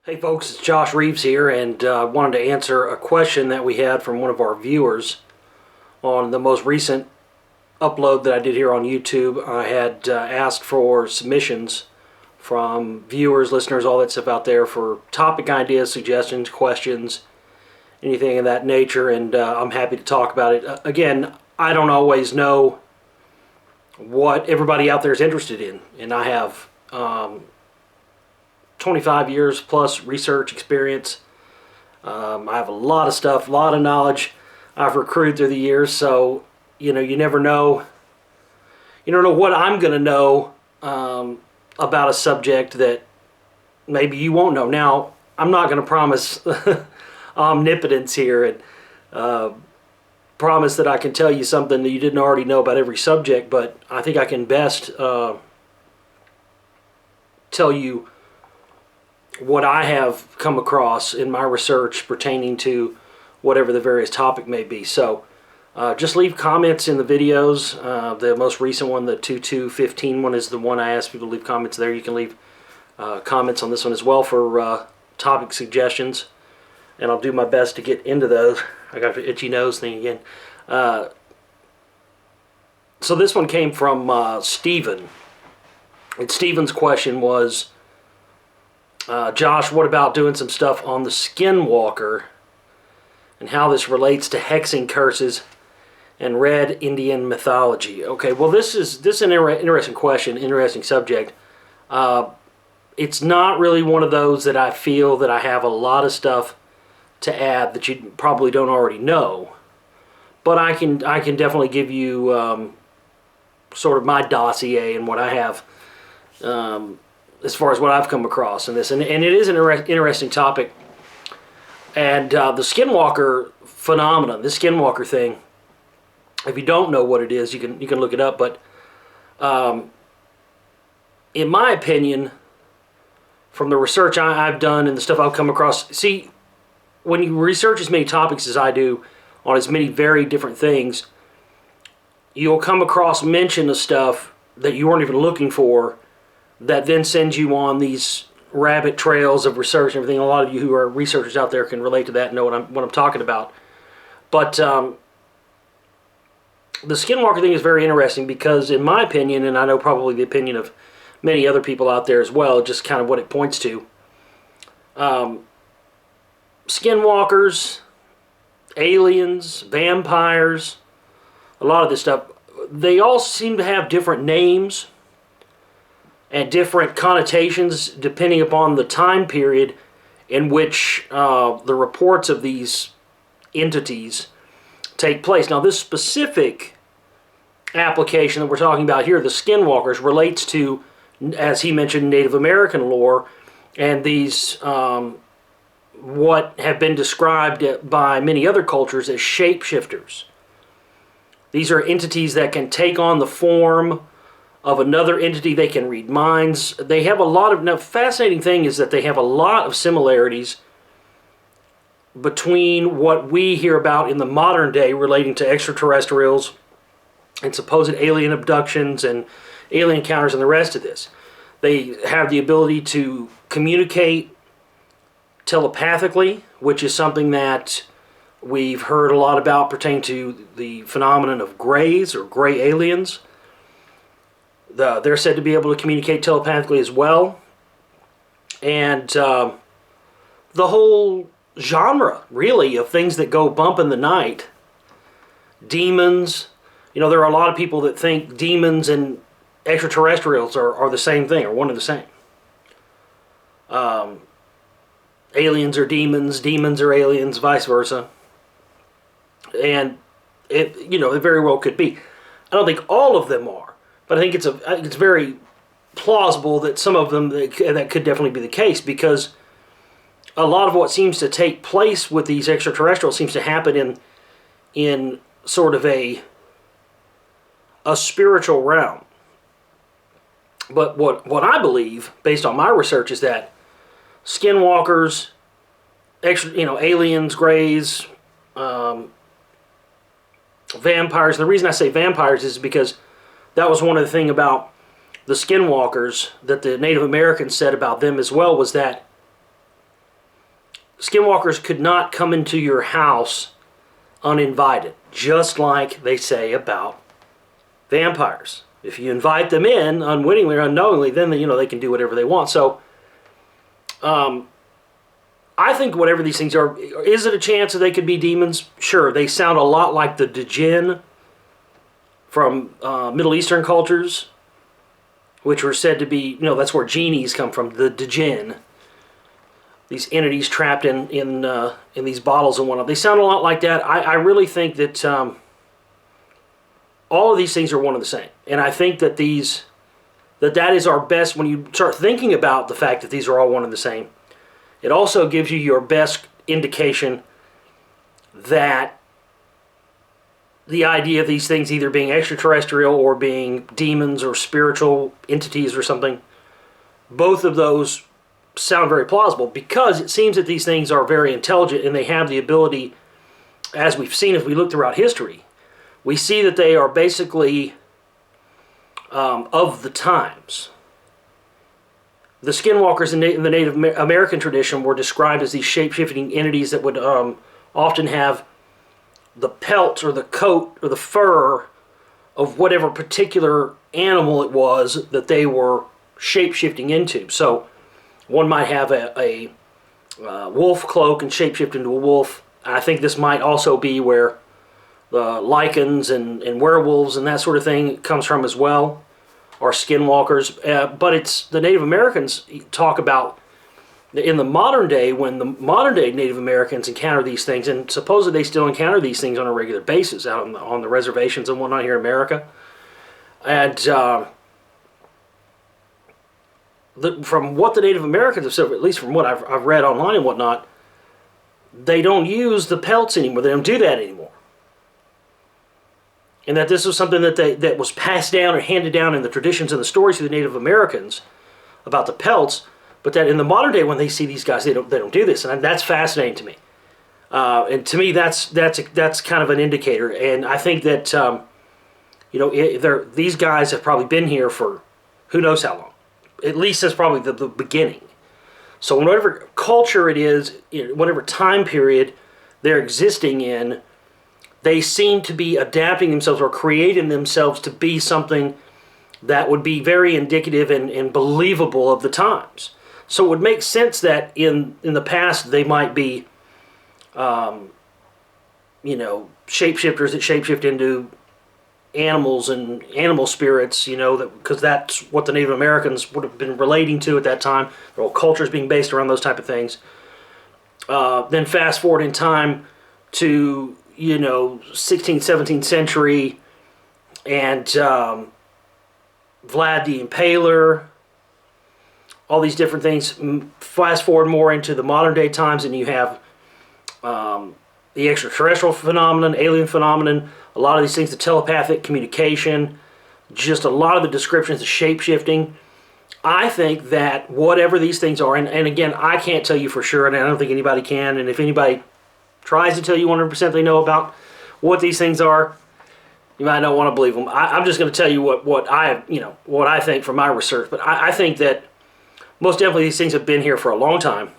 Hey folks, it's Josh Reeves here, and wanted to answer a question that we had from one of our viewers on the most recent upload that I did here on YouTube. I had asked for submissions from viewers, listeners, all that stuff out there for topic ideas, suggestions, questions, anything of that nature, and I'm happy to talk about it. Again, I don't always know what everybody out there is interested in, and I have 25 years plus research experience. I have a lot of stuff, a lot of knowledge I've recruited through the years, so you never know. You don't know what I'm going to know about a subject that maybe you won't know. Now, I'm not going to promise omnipotence here and promise that I can tell you something that you didn't already know about every subject, but I think I can best tell you what I have come across in my research pertaining to whatever the various topic may be. So just leave comments in the videos. The most recent one, the 2215 one, is the one I asked people to leave comments there. You can leave comments on this one as well for topic suggestions, and I'll do my best to get into those. I got the itchy nose thing again. So this one came from Stephen, and Stephen's question was, Josh, what about doing some stuff on the Skinwalker and how this relates to hexing curses and red Indian mythology? Okay, well, this is an interesting question, interesting subject. It's not really one of those that I feel that I have a lot of stuff to add that you probably don't already know, but I can definitely give you sort of my dossier and what I have as far as what I've come across in this, and it is an interesting topic. And the Skinwalker phenomenon, this Skinwalker thing, if you don't know what it is, you can look it up. But in my opinion, from the research I've done and the stuff I've come across, see, when you research as many topics as I do on as many very different things, you'll come across mention of stuff that you weren't even looking for, that then sends you on these rabbit trails of research and everything. A lot of you who are researchers out there can relate to that and know what I'm talking about. But the Skinwalker thing is very interesting because, in my opinion, and I know probably the opinion of many other people out there as well, just kind of what it points to. Skinwalkers, aliens, vampires, a lot of this stuff, they all seem to have different names and different connotations depending upon the time period in which the reports of these entities take place. Now, this specific application that we're talking about here, the Skinwalkers, relates to, as he mentioned, Native American lore, and these what have been described by many other cultures as shapeshifters. These are entities that can take on the form of another entity. They can read minds. They have a lot of... Now, fascinating thing is that they have a lot of similarities between what we hear about in the modern day relating to extraterrestrials and supposed alien abductions and alien encounters and the rest of this. They have the ability to communicate telepathically, which is something that we've heard a lot about pertaining to the phenomenon of grays or gray aliens. They're said to be able to communicate telepathically as well. And the whole genre, really, of things that go bump in the night. Demons. There are a lot of people that think demons and extraterrestrials are the same thing, or one and the same. Aliens are demons, demons are aliens, vice versa. And it very well could be. I don't think all of them are. But I think it's very plausible that some of them, that could definitely be the case, because a lot of what seems to take place with these extraterrestrials seems to happen in sort of a spiritual realm. But what I believe, based on my research, is that Skinwalkers, aliens, greys, vampires. And the reason I say vampires is because that was one of the things about the Skinwalkers that the Native Americans said about them as well, was that Skinwalkers could not come into your house uninvited, just like they say about vampires. If you invite them in unwittingly or unknowingly, then they can do whatever they want. So I think whatever these things are, is it a chance that they could be demons? Sure. They sound a lot like the djinn from Middle Eastern cultures, which were said to be, that's where genies come from, the djinn. These entities trapped in these bottles and whatnot. They sound a lot like that. I really think that all of these things are one and the same. And I think that that is our best, when you start thinking about the fact that these are all one and the same, it also gives you your best indication that the idea of these things either being extraterrestrial or being demons or spiritual entities or something, both of those sound very plausible, because it seems that these things are very intelligent and they have the ability, as we've seen as we look throughout history, we see that they are basically of the times. The Skinwalkers in the Native American tradition were described as these shape-shifting entities that would often have the pelt or the coat or the fur of whatever particular animal it was that they were shape-shifting into. So one might have a wolf cloak and shapeshift into a wolf. I think this might also be where the lichens and werewolves and that sort of thing comes from as well, or skinwalkers. But it's the Native Americans talk about in the modern day, when the modern day Native Americans encounter these things, and supposedly they still encounter these things on a regular basis out on the reservations and whatnot here in America. And from what the Native Americans have said, at least from what I've read online and whatnot, they don't use the pelts anymore. They don't do that anymore. And that this was something that was passed down or handed down in the traditions and the stories of the Native Americans about the pelts, but that in the modern day when they see these guys, they don't do this, and that's fascinating to me. And to me, that's kind of an indicator. And I think that these guys have probably been here for who knows how long. At least that's probably the beginning. So whatever culture it is, whatever time period they're existing in, they seem to be adapting themselves or creating themselves to be something that would be very indicative and believable of the times. So it would make sense that in the past they might be, shapeshifters that shapeshift into animals and animal spirits, because that's what the Native Americans would have been relating to at that time. Their whole culture is being based around those type of things. Then fast forward in time to 16th, 17th century, and Vlad the Impaler, all these different things. Fast forward more into the modern day times, and you have the extraterrestrial phenomenon, alien phenomenon, a lot of these things, the telepathic communication, just a lot of the descriptions of shape-shifting. I think that whatever these things are, and again, I can't tell you for sure, and I don't think anybody can, and if anybody tries to tell you 100% they know about what these things are, you might not want to believe them. I'm just going to tell you what I think from my research. But I think that most definitely these things have been here for a long time.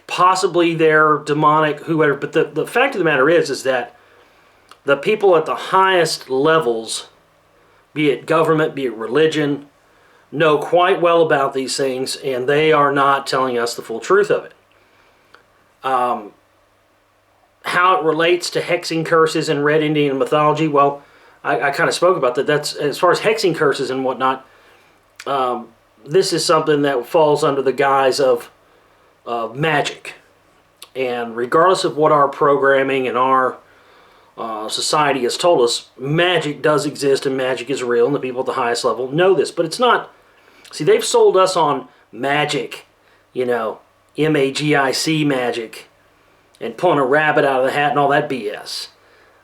Possibly they're demonic, whoever. But the fact of the matter is that the people at the highest levels, be it government, be it religion, know quite well about these things, and they are not telling us the full truth of it. How it relates to hexing curses and Red Indian mythology, well, I kind of spoke about that. That's as far as hexing curses and whatnot. This is something that falls under the guise of magic, and regardless of what our programming and our society has told us, magic does exist and magic is real, and the people at the highest level know this. But it's not. See, they've sold us on magic, M-A-G-I-C magic, and pulling a rabbit out of the hat and all that BS.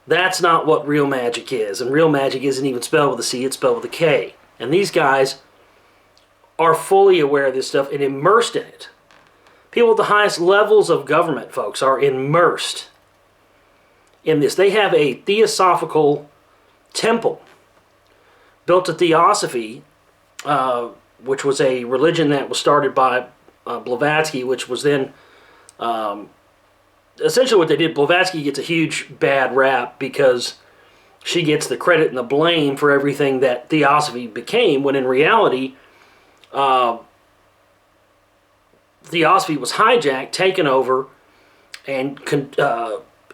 That's not what real magic is. And real magic isn't even spelled with a C, it's spelled with a K. And these guys are fully aware of this stuff and immersed in it. People at the highest levels of government, folks, are immersed in this. They have a theosophical temple built to Theosophy, which was a religion that was started by Blavatsky, which was then essentially what they did. Blavatsky gets a huge bad rap because she gets the credit and the blame for everything that Theosophy became, when in reality, Theosophy was hijacked, taken over, and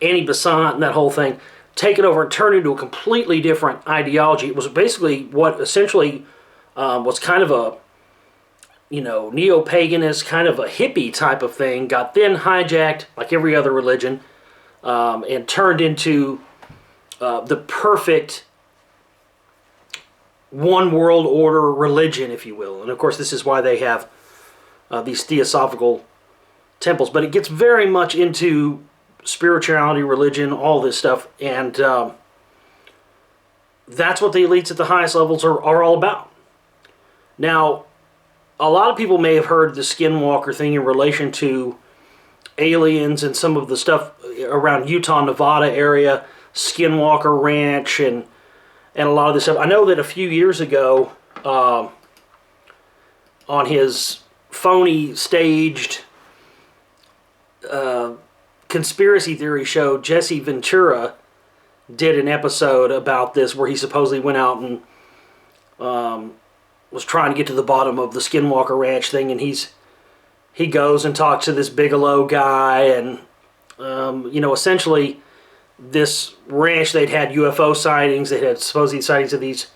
Annie Besant and that whole thing taken over and turned into a completely different ideology. It was basically what essentially was kind of a neo-paganist, kind of a hippie type of thing, got then hijacked like every other religion, and turned into the perfect one world order religion, if you will. And of course, this is why they have these theosophical temples. But it gets very much into spirituality, religion, all this stuff, and that's what the elites at the highest levels are all about. Now, a lot of people may have heard the Skinwalker thing in relation to aliens and some of the stuff around Utah, Nevada area, Skinwalker Ranch, and a lot of this stuff. I know that a few years ago, on his phony staged conspiracy theory show, Jesse Ventura did an episode about this where he supposedly went out and was trying to get to the bottom of the Skinwalker Ranch thing, and he goes and talks to this Bigelow guy, and essentially this ranch, they'd had UFO sightings, they had supposed sightings of these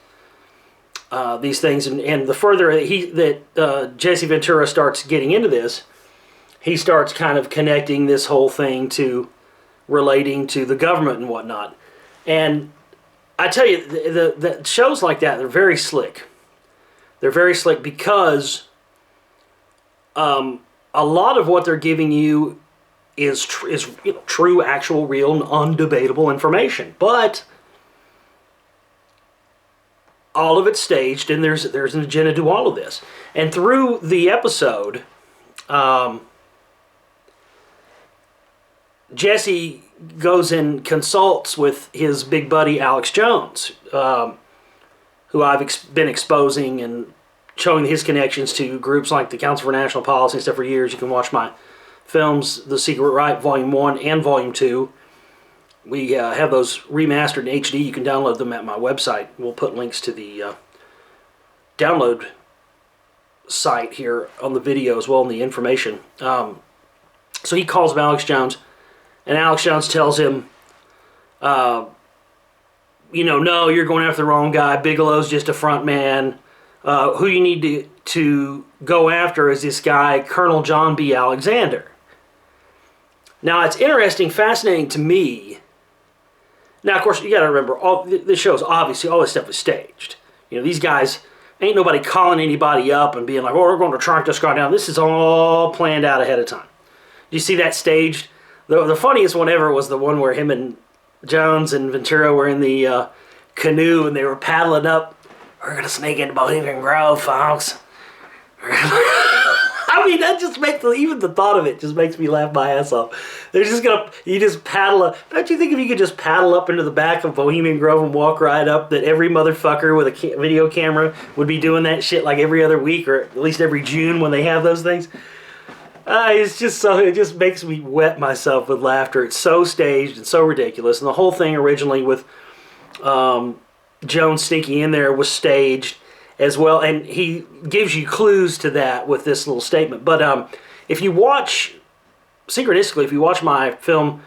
things, and the further Jesse Ventura starts getting into this, he starts kind of connecting this whole thing to relating to the government and whatnot. And I tell you, the shows like that, they're very slick. They're very slick because a lot of what they're giving you is true, actual, real, and undebatable information. But all of it's staged, and there's an agenda to all of this. And through the episode, Jesse goes and consults with his big buddy Alex Jones, who I've been exposing and showing his connections to groups like the Council for National Policy and stuff for years. You can watch my films, The Secret Right, Volume 1 and Volume 2. We have those remastered in HD. You can download them at my website. We'll put links to the download site here on the video as well, and the information. So he calls him Alex Jones, and Alex Jones tells him, no, you're going after the wrong guy. Bigelow's just a front man. Who you need to go after is this guy, Colonel John B. Alexander. Now, it's interesting, fascinating to me. Now, of course, you got to remember, all this show's obviously, all this stuff is staged. These guys, ain't nobody calling anybody up and being like, we're going to track this guy down. This is all planned out ahead of time. Do you see that staged? The funniest one ever was the one where him and Jones and Ventura were in the canoe and they were paddling up. We're going to sneak into Bohemian Grove, folks. I mean, that just makes, even the thought of it just makes me laugh my ass off. They're just you just paddle up. Don't you think if you could just paddle up into the back of Bohemian Grove and walk right up, that every motherfucker with a video camera would be doing that shit like every other week, or at least every June when they have those things? It's just it just makes me wet myself with laughter. It's so staged and so ridiculous. And the whole thing originally with Jones sneaking in there was staged as well, and he gives you clues to that with this little statement. But if you watch, synchronistically, if you watch my film,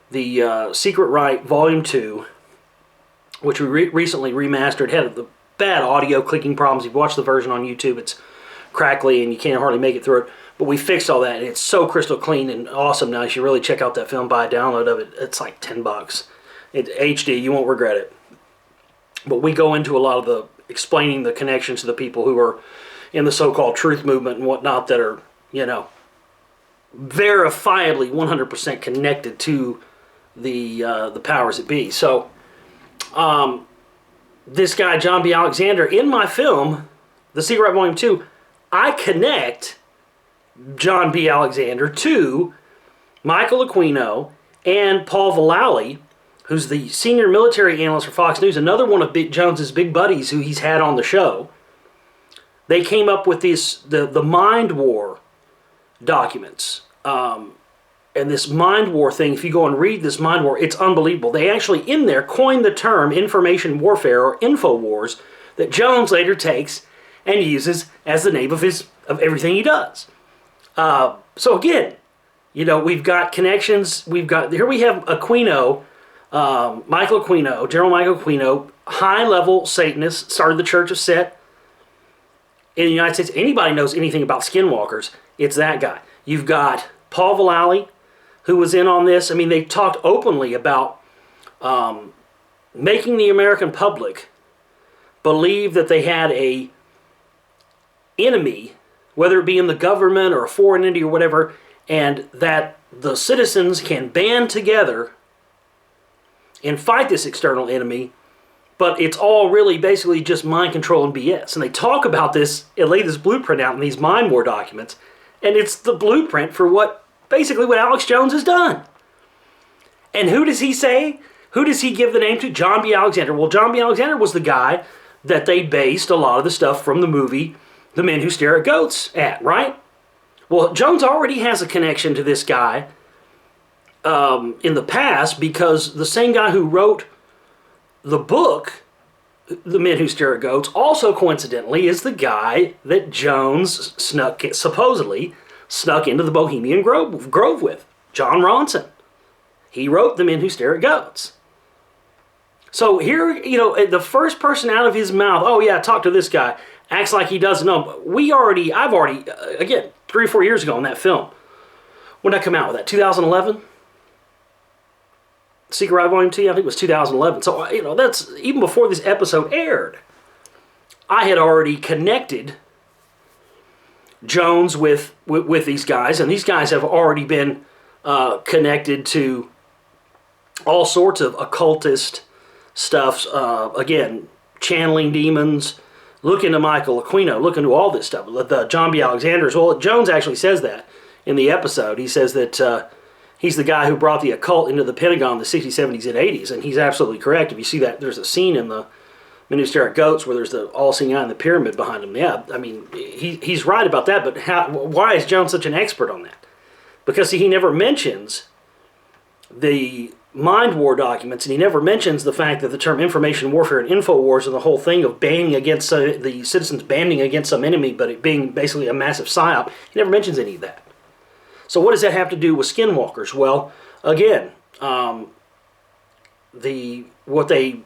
The Secret Right, Volume 2, which we recently remastered, had the bad audio clicking problems. If you watch the version on YouTube, it's crackly and you can't hardly make it through it. But we fixed all that, and it's so crystal clean and awesome now. You should really check out that film, buy a download of it. It's like $10. It's HD, you won't regret it. But we go into a lot of the explaining the connections to the people who are in the so-called truth movement and whatnot that are, verifiably 100% connected to the powers that be. So, this guy, John B. Alexander, in my film, The Secret Right, Volume 2, I connect John B. Alexander to Michael Aquino and Paul Vallely, who's the senior military analyst for Fox News, another one of Jones's big buddies who he's had on the show. They came up with the mind war documents. And this mind war thing, if you go and read this mind war, it's unbelievable. They actually, in there, coined the term information warfare or info wars that Jones later takes and uses as the name of everything he does. So again, we've got connections. Here we have Aquino, Michael Aquino, General Michael Aquino, high-level Satanist, started the Church of Set in the United States. Anybody knows anything about skinwalkers, it's that guy. You've got Paul Vallely, who was in on this. I mean, they talked openly about making the American public believe that they had a enemy, whether it be in the government or a foreign entity or whatever, and that the citizens can band together and fight this external enemy, but it's all really basically just mind control and BS. And they talk about this and lay this blueprint out in these mind war documents, and it's the blueprint for what Alex Jones has done. And who does he say? Who does he give the name to? John B. Alexander. Well, John B. Alexander was the guy that they based a lot of the stuff from the movie The Men Who Stare at Goats at, right? Well, Jones already has a connection to this guy in the past, because the same guy who wrote the book, The Men Who Stare at Goats, also coincidentally is the guy that Jones supposedly snuck into the Bohemian Grove with, John Ronson. He wrote The Men Who Stare at Goats. So here, the first person out of his mouth, oh yeah, talk to this guy, acts like he doesn't know. I've already, again, 3 or 4 years ago in that film. When did I come out with that? 2011? Secret Ride Volume 2? I think it was 2011. So, that's even before this episode aired. I had already connected Jones with these guys, and these guys have already been connected to all sorts of occultist stuff. Again, channeling demons. Look into Michael Aquino. Look into all this stuff. The John B. Alexander. Well, Jones actually says that in the episode. He says that he's the guy who brought the occult into the Pentagon in the 60s, 70s, and 80s. And he's absolutely correct. If you see that, there's a scene in the Men Who Stare at Goats where there's the all-seeing eye in the pyramid behind him. Yeah, I mean, he's right about that. But why is Jones such an expert on that? Because, see, he never mentions the mind war documents, and he never mentions the fact that the term information warfare and info wars and the whole thing of banding against the citizens banding against some enemy, but it being basically a massive psyop. He never mentions any of that. So what does that have to do with skinwalkers? Well, again, what they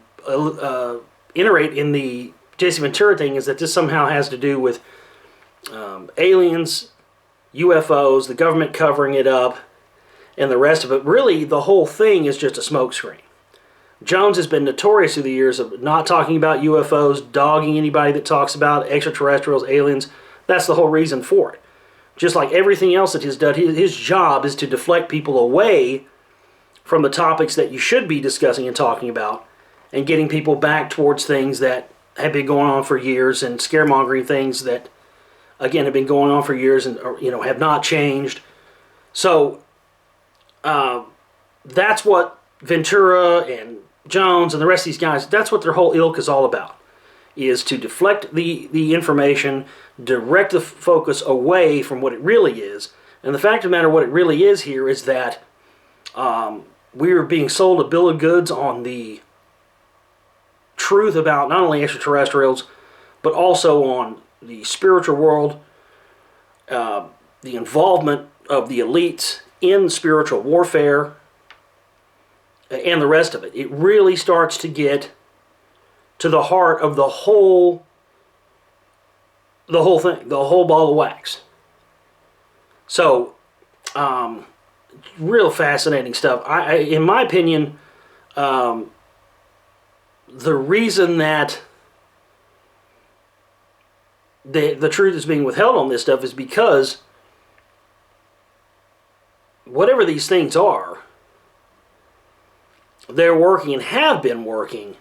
iterate in the Jason Ventura thing is that this somehow has to do with aliens, UFOs, the government covering it up, and the rest of it. Really, the whole thing is just a smokescreen. Jones has been notorious through the years of not talking about UFOs, dogging anybody that talks about extraterrestrials, aliens. That's the whole reason for it. Just like everything else that he's done, his job is to deflect people away from the topics that you should be discussing and talking about, and getting people back towards things that have been going on for years, and scaremongering things that, again, have been going on for years and have not changed. So that's what Ventura and Jones and the rest of these guys, that's what their whole ilk is all about, is to deflect the information, direct the focus away from what it really is. And the fact of the matter, what it really is here is that we are being sold a bill of goods on the truth about not only extraterrestrials, but also on the spiritual world, the involvement of the elites in spiritual warfare, and the rest of it. It really starts to get to the heart of the whole thing, the whole ball of wax. So, real fascinating stuff. In my opinion, the reason that the truth is being withheld on this stuff is because whatever these things are, they're working and have been working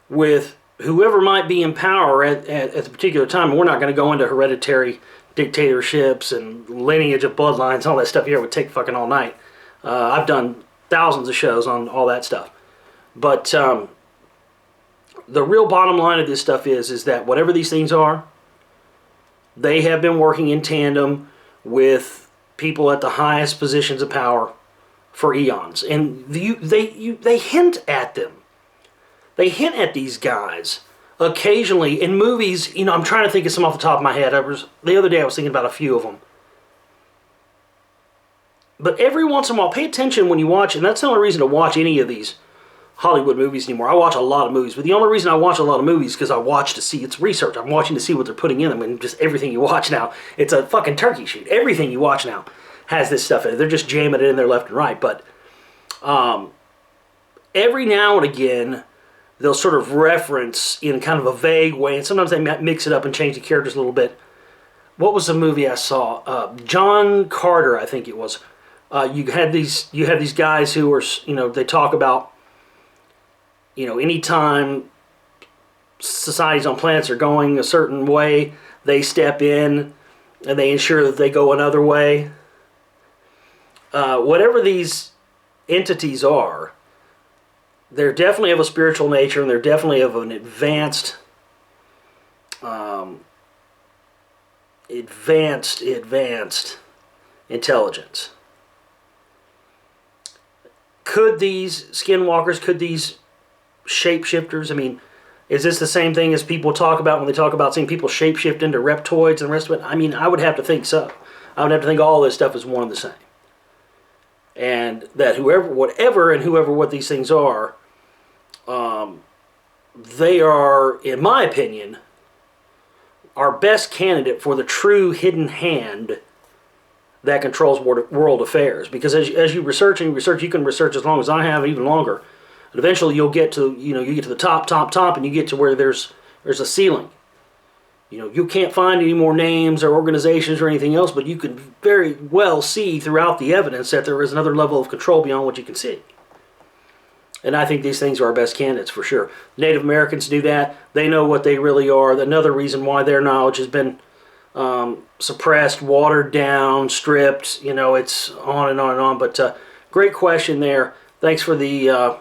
with whoever might be in power at the particular time. And we're not going to go into hereditary dictatorships and lineage of bloodlines, all that stuff here. It would take fucking all night. I've done thousands of shows on all that stuff. But the real bottom line of this stuff is that whatever these things are, they have been working in tandem with people at the highest positions of power for eons. And they hint at them. They hint at these guys occasionally in movies. You know, I'm trying to think of some off the top of my head. The other day I was thinking about a few of them. But every once in a while, pay attention when you watch, and that's the only reason to watch any of these Hollywood movies anymore. I watch a lot of movies, but the only reason I watch a lot of movies is because I watch to see, it's research. I'm watching to see what they're putting in them, and just everything you watch now, it's a fucking turkey shoot. Everything you watch now has this stuff in it. They're just jamming it in there left and right. But every now and again, they'll sort of reference in kind of a vague way, and sometimes they mix it up and change the characters a little bit. What was the movie I saw? John Carter, I think it was. You have these guys who are, you know, they talk about, you know, anytime societies on planets are going a certain way, they step in and they ensure that they go another way. Whatever these entities are, they're definitely of a spiritual nature, and they're definitely of an advanced intelligence. Could these skinwalkers, could these shapeshifters, I mean, is this the same thing as people talk about when they talk about seeing people shapeshift into reptoids and the rest of it? I mean, I would have to think so. I would have to think all this stuff is one and the same. And that whoever these things are, they are, in my opinion, our best candidate for the true hidden hand that controls world affairs. Because as you research, you can research as long as I have, even longer. And eventually you'll get to, you get to the top, and you get to where there's a ceiling. You know, you can't find any more names or organizations or anything else, but you can very well see throughout the evidence that there is another level of control beyond what you can see. And I think these things are our best candidates for sure. Native Americans do that. They know what they really are. Another reason why their knowledge has been suppressed, watered down, stripped, you know, it's on and on and on. But great question there. Thanks for the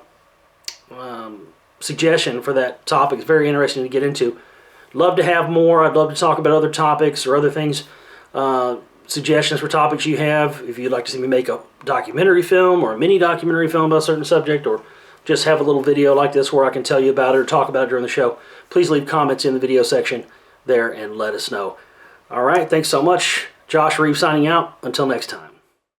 suggestion for that topic. It's very interesting to get into. Love to have more. I'd love to talk about other topics or other things, suggestions for topics you have. If you'd like to see me make a documentary film or a mini documentary film about a certain subject, or just have a little video like this where I can tell you about it or talk about it during the show, please leave comments in the video section there and let us know. All right, thanks so much. Josh Reeves signing out. Until next time.